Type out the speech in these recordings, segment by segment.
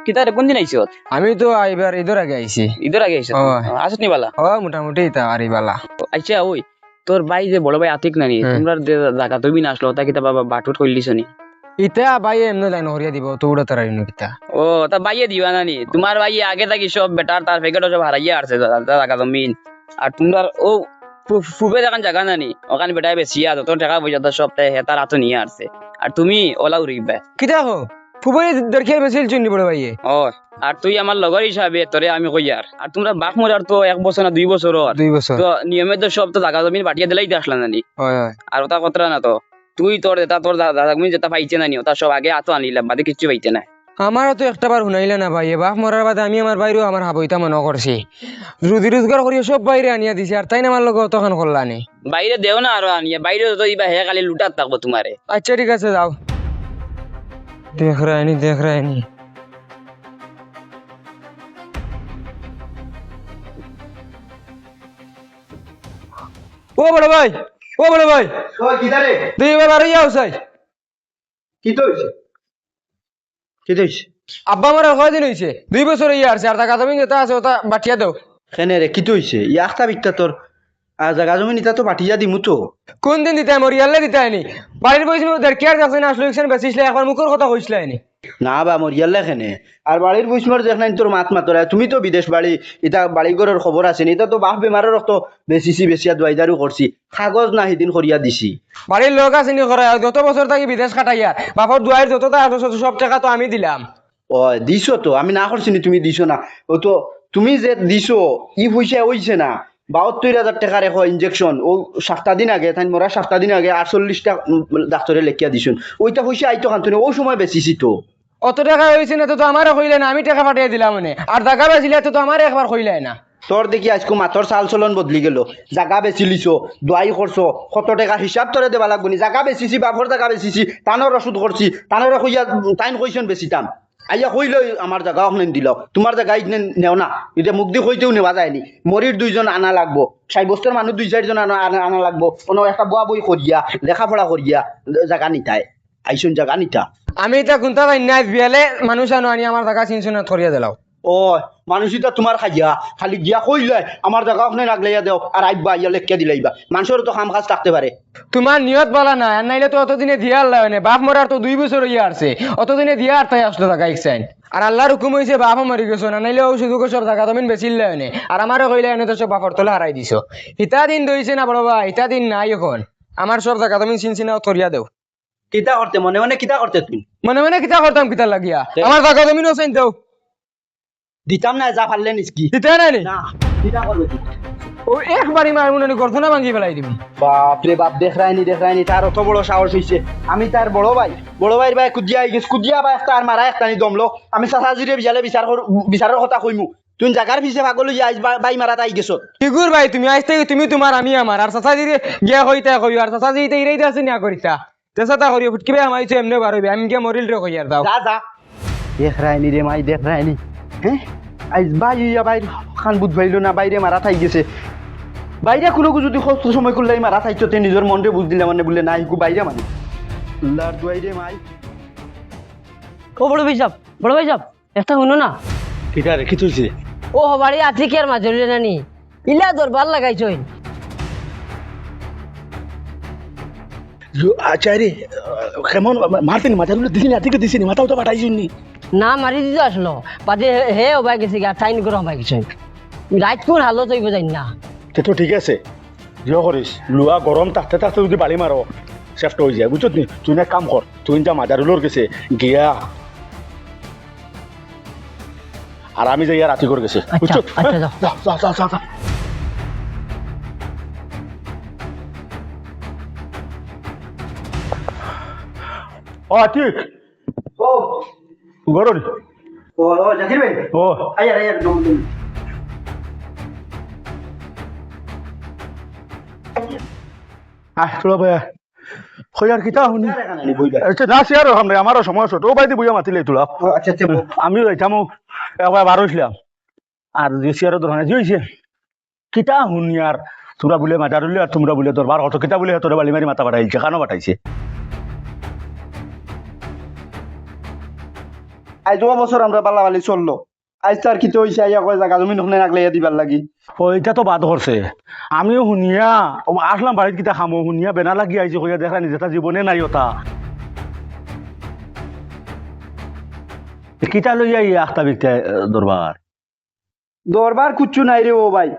কিতারে কোন দিন আইছো? আমি তো এবার ঈদের আগে আইছি। ঈদের আগে আইছো? আসত নি বালা? ও মোটামুটি তা আরি বালা। আচ্ছা ওই তোর ভাই যে বড় ভাই আতিক নানি তোমরা জায়গা তুমি না আসলো তা কিতা বাবা বাটুট কইলিছ নি? ইতা ভাই এমনি লাইন হরিয়া দিব তো উড়া তারাই নো কিতা। ও তা ভাইয়ে দিবা নানি তোমার ভাই আগে থাকি সব বেটার তার প্যাকেটও সব হারাইয়া আসছে জায়গা জমিন আর তোমরা ও ফুবে দেখান জায়গা নানি ওখানে বেটাই বেশিয়া যত টাকা পয়সা সব হেতার হাতে নিয়ে আসছে আর তুমি ওলা উড়িবে কিতা হো ফুবই দরকার বেশিল চুন্নি বড় ভাইয়ে। ও আর তুই আমার লগর হিসাবে তোরে আমি কইয়ার আর তোমরা বাপ মরার তো 1 বছর না 2 বছর 2 বছর তো নিয়মে তো সব তো জায়গা জমিন বাটিয়ে দিলাই আসলা নানি হয় হয়। আর ওটা কথা না তো তুই তোর দাদা জমিন যেটা পাইছে নানি ওটা সব আগে আতো আনিলাম বাদে কিচ্ছু পাইতে না। আমারও তো একটা বার শুনাইলে না ভাই বাপ মরার বাদে আমি আমার বাইরেও আমার হাবইতা মনে করছি রুজি রোজগার করিয়া সব বাইরে আনিয়া দিছে আর তাই না আমার লগে তখন করলানি। বাইরে দেও না আরো আনিয়া বাইরে তো ইবা হে খালি লুটাত থাকবো তোমারে। আচ্ছা ঠিক আছে যাও দেখ রায়নি ও বড় ভাই কিদারে তুই এবার বাড়ি যাও চাই কি তো হইছে কি তো হইছে আব্বা আমার কয়দিন হয়েছে 2 বছর ইয়ে আসছে আর টাকা তুমি যেটা আছে ওটা বাটিয়া দাও। কেনে রে কি তো হইছে ই আখতা বিকতা তোর আর জায়গা জমি নিতা তো পাঠিয়া দিমু তো কোন দিন দিতে মোর ইয়ালে দিতে আইনি বাড়ির বইছিল দেড় যাচ্ছে না আসলো একজন বেচিছিলে একবার মুখের কথা কইছিলে আইনি না বা মরিয়াল্লা খেনে আর বাড়ির বইসমার দেখলেন তোর মাত মাতরা তুমি তো বিদেশ বাড়ি এটা বাড়ি ঘরের খবর আছে নি এটা তো বাপ বেমারের রক্ত বেশিয়া দোয়াইদারু করছি কাগজ না সেদিন করিয়া দিছি বাড়ির লোক আছে নি করে যত বছর থাকি বিদেশ কাটাইয়া বাপর দুয়ার যতটা আছে সব টাকা তো আমি দিলাম। ও দিছো তো আমি না করছি নি তুমি দিছো না ও তো তুমি যে দিছো ই পয়সা হইছে না 72,000 টাকা রেখো ইনজেকশন ও 7 দিন আগে তাই মোরা 7 দিন আগে 48টা ডাক্তারে লেখিয়া দিছুন ওইটা পয়সা আইতো কান্তনি ও সময় বেশিছি তো অত টাকা হয়েছে না তো আমারও কইলে না আমি টাকা পাঠিয়ে দিলাম মানে আর টাকা বেচিলে তো আমার একবার কইলে না তোর দেখি আজকে মাতর চাল চলন বদলি গেল জাগা বেচি লিছো দোয়াই করছো কত টাকা হিসাব তোরে দেবা লাগবো নি জাগা বেচিছি বাপর জাগা বেচিছি টানোর ওষুধ করছি টানোর কইয়া টাইম কইছেন বেশি টান আইয়া কইল আমার জায়গা ওখানে দিল তোমার জায়গা ইনে নেও না এটা মুখ দিয়ে কইতেও নেওয়া যায়নি মরির 2 জন আনা লাগবো 60 বছর মানুষ 2-4 জন আনা লাগবো কোনো একটা বুয়া বই করিয়া লেখাপড়া করিয়া জায়গা নিতায় আইসুন জায়গা নিতা আমি এটা কোনটা নাই বিয়ালে মানুষ আনো আনি আমার টাকা চিনচুনা করিয়া দিলাও। ও মানুষটা তোমার খাইয়া খালি গিয়া কইলে আমার জায়গা ওখানে লাগলাইয়া দেও আর আইবা ইয়া লেখিয়া দিলাইবা মানুষের তো কাম কাজ থাকতে পারে তোমার নিয়ত বলা না আর নাইলে তো অতদিনে দিয়া আল্লাহ হয় বাপ মরার তো 2 বছর ইয়ে আসছে অতদিনে দিয়া আর তাই আসলো টাকা ইকসাইন আর আল্লাহর হুকুম হয়েছে বাপ মরি গেছো না নাইলে ও শুধু সব টাকা তুমি বেচিলে হয় আর আমারও কইলে এনে তো সব বাপর তোলা হারাই দিছো ইতা দিন দইছে না বড় ভাই ইতা দিন নাই এখন আমার সব টাকা তুমি চিনচিনা থরিয়া দেও। কিতা করতে মনে মনে কিতা করতে তুমি মনে কিতা করতাম কিতা লাগিয়া আমার টাকা তুমি নসাইন দাও দিতাম না যা পারলে নিকি দিতে নাই না কিতা করবে তুই ও একবারই মার মনে গর্থনা ভাঙি ফেলাই দিবি। বাপ রে বাপ দেখ রায়নি তার অত বড় সাহস হইছে আমি তার বড় ভাইয়ের ভাই কুদিয়া ভাই একটা আর মারা একটা নি দমলো আমি সাসাজিরে বিজালে বিচারের কথা কইমু তুই জাগার পিছে পাগল হইয়া আইস বাই মারা তাই গেছ কিগুর ভাই তুমি আইতে তুমি তোমার আমি আমার আর চাচা দিরে গিয়া কইতা কই আর চাচা দিতে ইরাইতে আছে না করিতা তেসাতা করিও ফুটকিবে আমাইছে এমনে বারইবে আমি গিয়া মরিল রে কইয়ার দাও যা দেখ রায়নি রে মাই দেখ রায়নি হ্যাঁ আইস ভাই ইয়া ভাই খান বুধ ভাইলো না বাইরে মারা থাই গেছে বাইরে কোনো যদি কষ্ট সময় করলে মারা থাইছো তে নিজের মনরে বুঝ দিলে মানে বলে না ইকু বাইরে মানে আল্লাহর দুয়াই রে মাই ও বড় ভাই সাহেব একটা শুনো না কিটা রে কি তুইছে ও বাড়ি আতিকের মাজরে নানি ইলা দরবার লাগাইছই আচারে কেমন মারতেন মাথাগুলো দিছিনি আতিকে দিছিনি মাথাও তো পাঠাইছুনি না মারি দিতে আসলো বাদে হে ওবাই গেছে গা টাইন করে হবাই গেছে রাত কোন হালো তৈব যাই না তে তো ঠিক আছে জিও করিস লুয়া গরম থাকতে থাকতে যদি বাড়ি মারো সেফট হয়ে যায় বুঝছো তুই না কাম কর তুই যা মাদারুলোর গেছে গিয়া আর আমি যাই রাতি করে গেছে বুঝছো আচ্ছা যাও ও ঠিক ও গরম ও জাকির ভাই ও আয়ার দম চলো ভাইয়া কই আর কিতা শুনি আচ্ছা না সে আর আমরা আমারও সময় ছোট ও বাইদি বইয়া মাতিলে তোলা আচ্ছা আমিও যাইতাম একবার বার হইছিলাম আর যে সিয়ারও ধরনে যে হয়েছে কিতা শুনি আর তোরা বলে মাতা রইলে আর তোমরা বলে তোর বার হতো কিতা বলে তোরা বালি মারি মাথা পাঠাইছে কেন পাঠাইছে আজ বছর আমরা বালাবালি চললো আজ তার কি তো হইছে আইয়া কয় জায়গা জমি নখনে আগলাইয়া দিবার লাগি ওইটা তো বাদ করছে আমিও শুনিয়া আসলাম বাড়িত কিতা খামো শুনিয়া বেনা লাগি আইছি কইয়া দেখা নিজে তা জীবনে নাই ওটা কিতা লইয়া ইয়া আখতা বিকতা দরবার দরবার কুচ্ছু নাই রে ও ভাই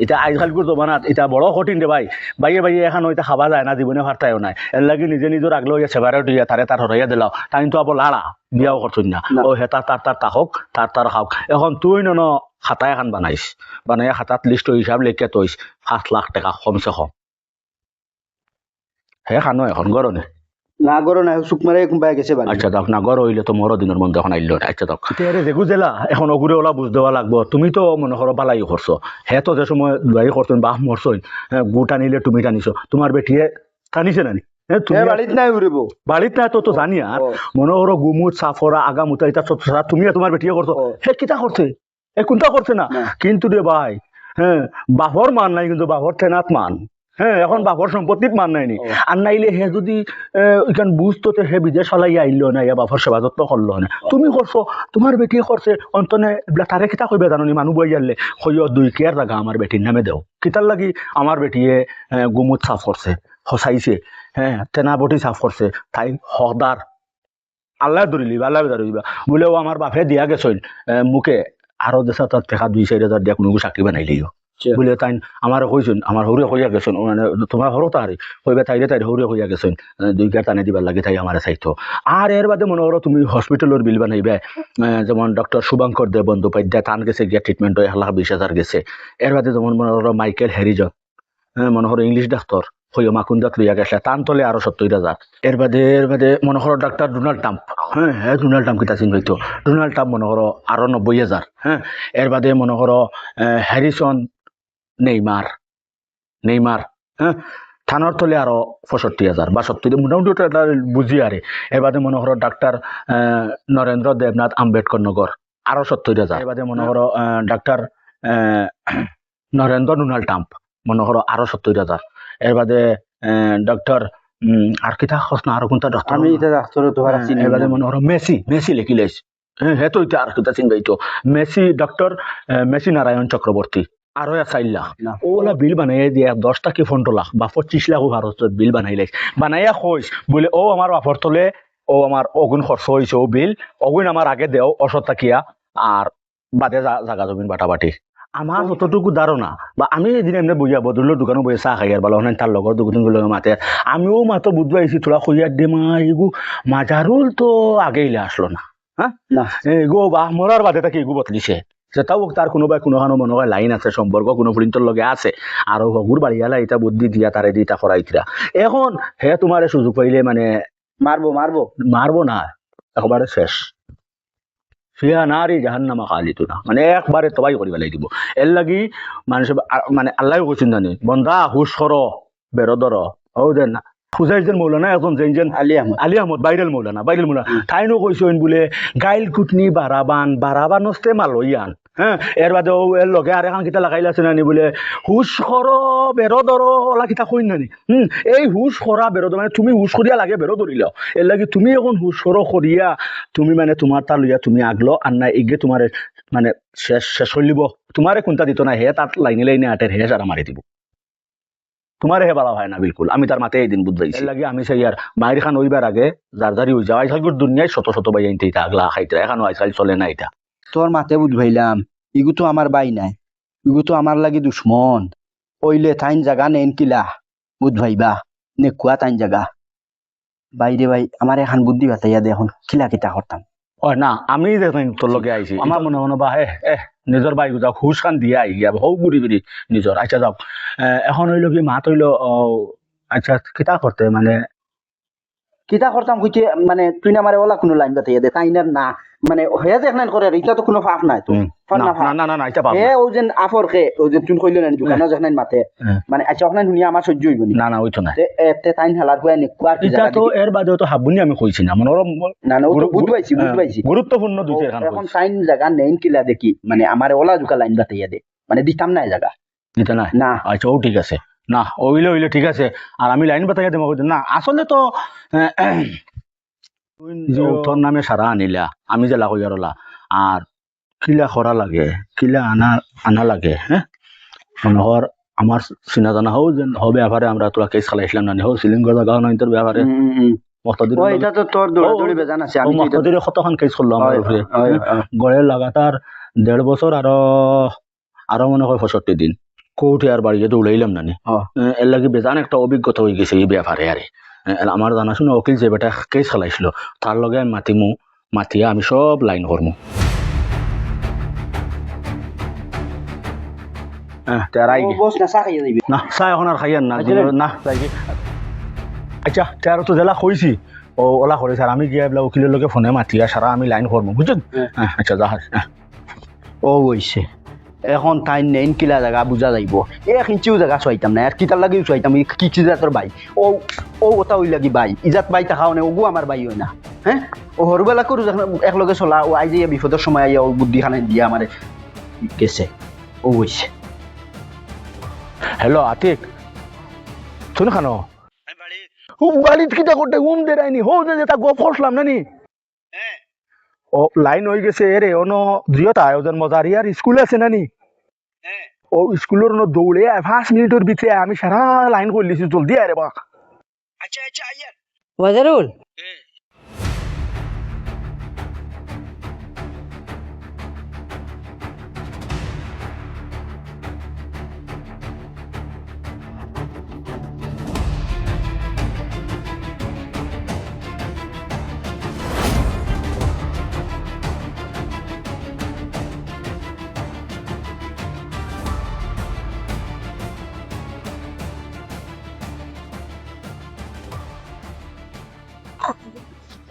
এটা আজকালকার জমানাত এটা বড় কঠিন রে ভাই বাইয়ে বাইয়ে এখন ওইটা খাওয়া যায় না জীবনে ফারতায়ও নাই এর লাগি নিজে নিজের আগলো ইয়া সেবারে দিয়া তারে তার হরাইয়া দিলাও তাই তো আবার লাড়া বিয়াও করছুন না ও হেতা তার তাহক তার খাওক এখন তুই ন খাতা এখন বানাইস বানাইয়া খাতাত লিস্ট হিসাব লেখে তৈস 7 লাখ টাকা কমসে কম হে খানো এখন গরনে না করো না সুখ মারে কোনবাই গেছে বাড়ি আচ্ছা দেখ না গর হইলে তো মরো দিনের মধ্যে এখন আইলো না আচ্ছা দেখ এরে যেগু জেলা এখন অগুরে ওলা বুঝ দেওয়া লাগবো তুমি তো মনে করো বালাই করছো হে তো যে সময় লড়াই করতেন বাহ মরছই গু টানিলে তুমি টানিছো তোমার বেটিয়ে টানিছে নানি তুমি বাড়িত নাই উড়িব বাড়িত নাই তো জানি আর মনে করো গুমুট সাফরা আগামুতা এটা সব তুমি তোমার বেটিয়ে করছো হে কিতা করছে এ কোনটা করছে না কিন্তু রে ভাই হ্যাঁ বাহর মান নাই কিন্তু বাহর থেনাত মান হ্যাঁ এখন বাপর সম্পত্তিত মান নাইনি আর নাইলে হে যদি এখান বুঝতো হে বিদেশ চালাই আইলো না ইয়া বাপর সেবা যত্ন করলো না তুমি করছো তোমার বেটিয়ে করছে অন্তনে তারে কিতা কইবে জানি মানুহ বই জানলে কইও 2 কেয়ার জায়গা আমার বেটির নামে দেও কিতার লাগি আমার বেটিয়ে গুমুত সাফ করছে হসাইছে হ্যাঁ তেনা বটি সাফ করছে তাই হকদার আল্লাহ ধরিলিবা আল্লাহ ধরিবা বলে ও আমার বাপে দিয়া গেছইন মুখে আরো দেশা তার টাকা 2-4 হাজার দিয়া কোনো চাকরি বানাইলিও বলে তাই আমার কইছেন আমার হরে কইয়া গেছেন মানে তোমার হরো তাহারি কইবে তাইরে তাই হরে কইয়া গেছেন 2 কেয়ার টানে দিবার লাগে তাই আমার চাইতো আর এর বাদে মনে করো তুমি হসপিটালের বিল বানাইবে যেমন ডক্টর শুভঙ্কর দেব বন্দ্যোপাধ্যায় টান গেছে গিয়া ট্রিটমেন্ট 1,20,000 গেছে এর বাদে যেমন মনে করো মাইকেল হ্যারিজন মনে করো ইংলিশ ডাক্তার হইয়া মাকুন্দাত লইয়া গেছে টান তলে আরো 70,000 এর বাদে মনে করো ডাক্তার ডোনাল্ড ট্রাম্প হ্যাঁ ডোনাল্ড ট্রাম্প কিতা চিন হইতো ডোনাল্ড ট্রাম্প মনে করো আরো 90,000 হ্যাঁ এর বাদে মনে করো হ্যারিসন নেইমার হ্যাঁ থানার তলে আরো 65,000 বা 70 মোটামুটি ওটা বুঝি আরে এর বাদে মনে করো ডাক্তার নরেন্দ্র দেবনাথ আম্বেদকর নগর আরো 70,000 এর বাদে মনে করো ডাক্তার নরেন্দ্র ডোনাল্ড ট্রাম্প মনে করো আরো 70,000 এর বাদে ডক্টর আর কিতা খস না আর কোনটা ডক্টর আমি এটা ডাক্তার তো আর চিনি এর বাদে মনে করো মেসি লিখি লাইছ হ্যাঁ তো এটা আর কিতা চিন বাইতো মেসি ডক্টর মেসি নারায়ণ চক্রবর্তী আরো 4 লাখ ওলা বিল বানাইয়া দিয়ে 10 কি 15 লাখ বা 25 লাখ ভারত বিল বানাইলে বানাইয়া কইস বলে ও আমার বাপর তলে ও আমার অগুন খরচ হয়েছে ও বিল অগুন আমার আগে দেও অসত্যাকিয়া আর বাদে জাগা জমিন বাটাবাটি আমার যতটুকু ধারণা বা আমি এদিন এমনি বইয়া বদলের দোকানে বইয়া চাহ খাই আর বলা তার লগর দোকান মাতে আমিও মাত্র বুধ পাইছি তোরা খুঁজিয়ার দে মা এগু মাজারুল তো আগেইলে আসলো না হ্যাঁ এগো বা মরার বাদে তাকে এগু বদলিছে সেটাও তার কোনোবাই কোনোখানো মনে হয় লাইন আছে সম্পর্ক কোনো ফ্রিন্টর লগে আছে আর হগুর বাড়িয়ালা এটা বুদ্ধি দিয়া তারে দি তা করাইতিরা এখন হে তোমার সুযোগ পাইলে মানে মারবো না একবারে শেষ ফিয়া নারী জাহান্নামা খালিদুনা মানে একবারে তবাই করিবা লাগিব এর লাগি মানুষ মানে আল্লাহ কৈছেন জানি বন্ধা হুশ করো বেরোদর ও দেন না হুজাইজেন মৌলানা এখন যেন আলী আহমদ বাইরেল মৌলানা ঠাইনো কইছেন বলে গাইল কুটনি বারাবান হস্তে মালইয়ান হ্যাঁ এর বাদে ও এর লগে আর এখন কিতা লাগাইল আছে নানি বলে হুশ করো বেরো ধরো ওলা কিতা কইন নানি এই হুশ করা বেরো মানে তুমি হুশ করিয়া লাগে বেরো ধরিল এর লাগে তুমি এখন হুশ করো করিয়া তুমি মানে তোমার তা লইয়া তুমি আগলো আর না এগে তোমার মানে শেষ হইলিব তোমারে কোনটা দিত না হে তার লাইনে আটের হে সারা মারি দিব তোমার হে বলা হয় না বিলকুল আমি তার মাতে এই দিন বুঝাইছি লাগে আমি সেই আর মায়ের খান ওইবার আগে জারদারি হয়ে যাওয়া আজকাল দুনিয়ায় শত বাই আনতে এটা আগলা খাইতে এখানো আজকাল চলে না এটা তোর মাতে বুঝবাইলাম ইগু তো আমার বাই নাই ইগু তো আমার লাগি দুশ্মন ওইলে তাইন জাগা নেন কিলা বুঝবাইবা নে কুয়া তাইন জাগা বাইরে ভাই আমার এখন বুদ্ধি বাতাইয়া দে এখন কিলা কিতা করতাম ও না আমি দেখেন তোর লগে আইছি আমার মনে বা নিজের বাই যাও হুশ খান দিয়ে আই গিয়া হৌ বুড়ি নিজর আচ্ছা যাও এখন হইল কি মাত হইল আচ্ছা কিতা করতে মানে কিতা করতাম কইতে মানে তুই না আমারে ওলা কোনো লাইন বাতাইয়া দে তাইনার না মানে হয়ে যে এখন করে এটা তো কোনো ফাফ নাই তো না এটা পাব ও যেন আফর খে ও যে তুই কইল না দোকানে যখন মাতে মানে আচ্ছা ওখানে শুনি আমার সহ্য হইব না ওইতো না তে তাইন হালার কই নি কুয়ার কি এটা তো এর বাদেও তো হাবুনি আমি কইছি না মনে না ও তো বুঝবাইছি গুরুত্বপূর্ণ দুইটা এখন তাইন জায়গা নেন কিলা দেখি মানে আমারে ওলা দুকা লাইন বাতাইয়া দে মানে দিতাম না জায়গা দিতে নাই না। আচ্ছা ও ঠিক আছে না ওইলে ঠিক আছে আর আমি লাইন বাতাইয়া দেবো না আসলে তো তোর নামে সারা আনিলা আমি জেলা কইয়ারলা আর কিলা করা লাগে কিলা আনা লাগে হ্যাঁ মনোহর আমার চিনা জানা হোক যে হবে ব্যাপারে আমরা তোরা কেস খালাইছিলাম না হোক সিলিঙ্গর জায়গা নাই তোর ব্যাপারে ও এটা তো তোর দৌড়াদৌড়ি বেজান আছে আমি তো এটা- মতদিরে কতখান কেস করলো আমার হয়, উপরে হয়, হয়। গড়ে লাগাতার 1.5 বছর আরো মনে হয় 65 দিন কোর্টে আর বাড়িয়ে দৌড়াইলাম নানি হ্যাঁ। এর লাগি বেজান একটা অভিজ্ঞতা হয়ে গেছে এই ব্যাপারে আরে আমার জানাশোনা উকিল যে বেটা কেস খেলাইছিল তার লগে আমি মাতিয়া আমি সব লাইন করমু তেরাই ও বস না চা খাইয়া দিবি না চাই এখন আর খাইয়ার না আচ্ছা, না যাই গে। আচ্ছা তেরো তো জেলা কইছি ও ওলা করে স্যার আমি গিয়ে বলে উকিলের লোকে ফোনে মাতিয়া সারা আমি লাইন করবো বুঝছেন আচ্ছা যা ও হইছে এখন তাই নেইন কিলা জায়গা বুঝা যাইব এক ইঞ্চিও জায়গা চাইতাম না আর কিতার লাগিও চাইতাম কি জাতর বাই ও ও ওটা ওই লাগি বাই ইজাত বাই থাকাও না ওগু আমার বাই হয় না হ্যাঁ ও হরবেলা করু যখন একলগে চলা ও আই যে বিপদের সময় আইয়া ও বুদ্ধি খানে দিয়া আমারে গেছে ও হইছে হ্যালো আতিক শুনে খানো বাড়িত কিটা করতে ঘুম দে রাইনি হো যে তা গপ করলাম নানি ও লাইন হয়ে গেছে রে অন জিওতা আয়োজন মজারি আর স্কুল আছে নানি ও স্কুলের ন দৌড়ে 5 মিনিটের ভিতরে আমি সারা লাইন করে লিছি জলদি আরে বা ওয়াজারুল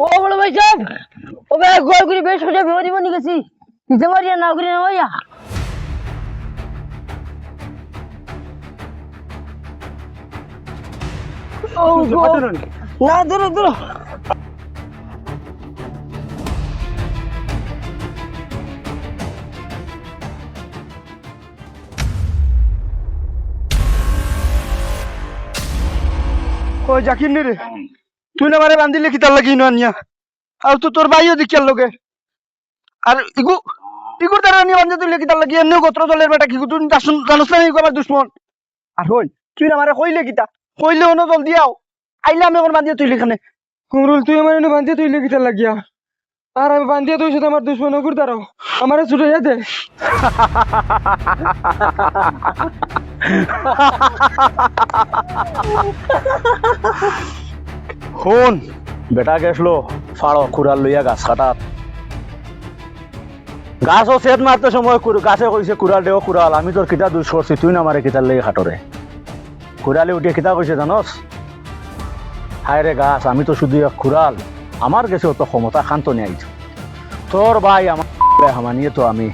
ও বড় ভাই সাহেব ও ভাই গোল করে বেশ সোজা বিমারি বনি গেছি নিতে মারিয়া না করে না ভাইয়া না ধরো ধরো ও জাকির নে রে তুই না মারে বান্ধিলে কিতার লাগি না নিয়া আর তো তোর ভাইও দেখিয়ার লগে আর ইগুর দ্বারা নিয়ে বান্ধে তুই কিতার লাগি এমনি গোত্র দলের বেটা কি তুই জানোস না আমার দুশ্মন আর হই তুই না মারে কইলে কিতা কইলে অন্য জল দিয়াও আইলে আমি এখন বান্ধিয়ে তুই এখানে কুমরুল তুই আমার এনে বান্ধিয়ে তুই লেগিতে লাগিয়া আর আমি বান্ধিয়ে তুই সাথে আমার দুশ্মন অকুর দাঁড়াও আমার ছুটে দে শুন বেটা গেছলো ফাড়ো কুড়াল লইয়া গাছ কাটাত গাছও সেট মারতে সময় গাছে কইছে কুড়াল দেও কুড়াল আমি তোর কিতা দুষ করছি তুই না মারে কিতার লেগে খাটরে কুড়ালে উঠে কিতা কইছে জানস হায় রে গাছ আমি তো শুধু এক কুড়াল আমার গেছে অত ক্ষমতা খান্ত নিয়ে তোর ভাই আমার হামানিয়ে তো আমি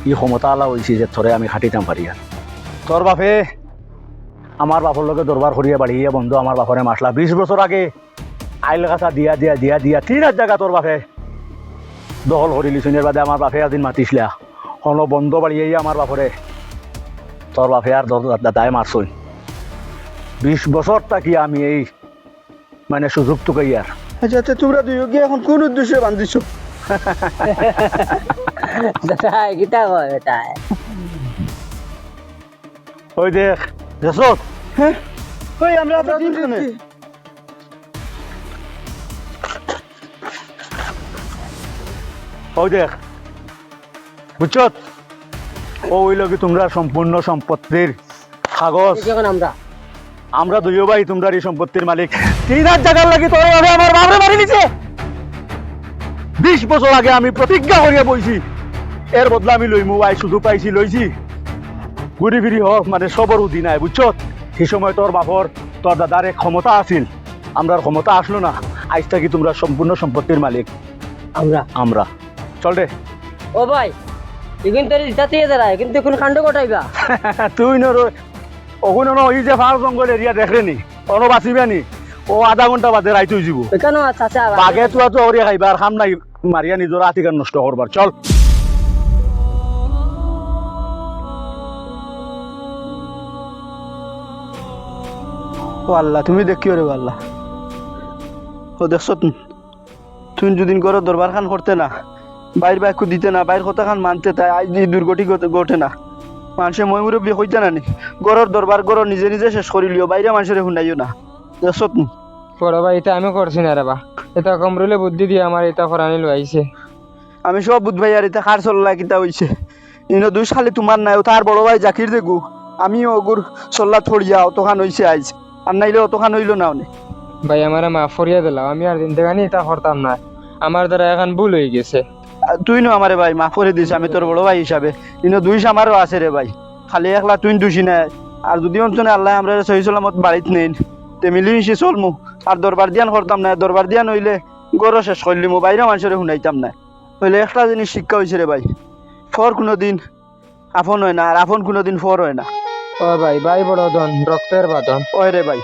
ই ক্ষমতা আলা হয়েছি যে তোরে আমি খাটিতাম পারি আর তোর বাপে আমার বাপর লগে দরবার করিয়া বাড়িয়ে বন্ধু আমার বাপরে মাসলা 20 বছর আগে আইল গাছা দিয়া 3 জায়গা তোর বাপে দখল করি লিছুনের বাদে আমার বাপে একদিন মাতিছিলা হলো বন্ধ বাড়িয়ে আমার বাপরে তোর বাপে আর দাদায় মারছই 20 বছর থাকি আমি এই মানে সুযোগ তোকে ইয়ার আচ্ছা তোমরা দুই গিয়ে এখন কোন উদ্দেশ্যে বান্ধিছ দাদা কিটা কয় বেটা ওই দেখ যশোর হ্যাঁ ওই আমরা তো দিন খানে ওই দেখ বুঝছত ওই লগে তোমরা সম্পূর্ণ সম্পত্তির কাগজ এখন আমরা দুইও ভাই তোমরা এই সম্পত্তির মালিক 3 জায়গার লাগি তোর ভাবে আমার বাপরে মারি দিছে 20 বছর আগে আমি প্রতিজ্ঞা করিয়া বইছি এর বদলা আমি লইমু ভাই শুধু পাইছি লইছি ঘুরি ফিরি হোক মানে সবর উদি নাই বুঝছত সেই সময় তোর বাপর তোর দাদার এক ক্ষমতা আছিল আমরা ক্ষমতা আসলো না আজ থাকি তোমরা সম্পূর্ণ সম্পত্তির মালিক আমরা চল রে ও ভাই এখন তোর ইচ্ছাতে দাঁড়ায় কিন্তু এখন কাণ্ড ঘটাইবা তুই নর ওগুন ওই যে ফার জঙ্গল এরিয়া দেখরে নি অন বাঁচিবে নি ও আধা ঘন্টা বাদে রাইত হয়ে যাব কেন চাচা বাঘে তুয়া তো ওরিয়া খাইবার খাম নাই মারিয়া নিজের আতিকার নষ্ট করবার চল ও আল্লাহ তুমি দেখিও রে আল্লাহ ও দেখছ তুই দুদিন করে দরবার খান করতে না বাইর বাইকু দিতে না বাইর কথা খান মানতে তাই আজ এই দুর্গতি ঘটে না মানুষে মই মুরব্বী হইতে না নি গরর দরবার গর নিজে নিজে শেষ করি লিও বাইরে মানুষের শুনাইও না দেখছ বড় ভাই এটা আমি করছি না রে বা এটা কমরুলে বুদ্ধি দিয়ে আমার এটা ফরানি লইছে আমি সব বুধ ভাই আর এটা খার চল্লা কিতা হইছে ইনো দুই সালে তোমার নাই তার বড় ভাই জাকির দেখু আমি ওগুর চল্লা থড়িয়া অতখান হইছে আইজ আর নাইলে অতখান হইল না অনেক ভাই আমার মাফ করিয়া দিলাম আমি আর দিন থেকে এটা করতাম না আমার দ্বারা এখন ভুল হয়ে গেছে তুই নো আমারে ভাই মাফ করে দিস আমি তোর বড় ভাই হিসাবে ইনো দুই আমারও আছে রে ভাই খালি একলা তুই দোষী নাই আর যদি অন্তনে আল্লাহ আমরা সহি সালামত বাড়িত নেই তে মিলিমিশি চলমু আর দরবার দিয়ান করতাম না দরবার দিয়ান হইলে গরো শেষ করলিমু বাইরে মানুষের শুনাইতাম না হইলে একটা জিনিস শিক্ষা হয়েছে রে ভাই ফর কোনোদিন আপন হয় না আর আপন কোনোদিন ফর হয় না ও ভাই ভাই বড় দন রক্তের বাদন ওই রে ভাই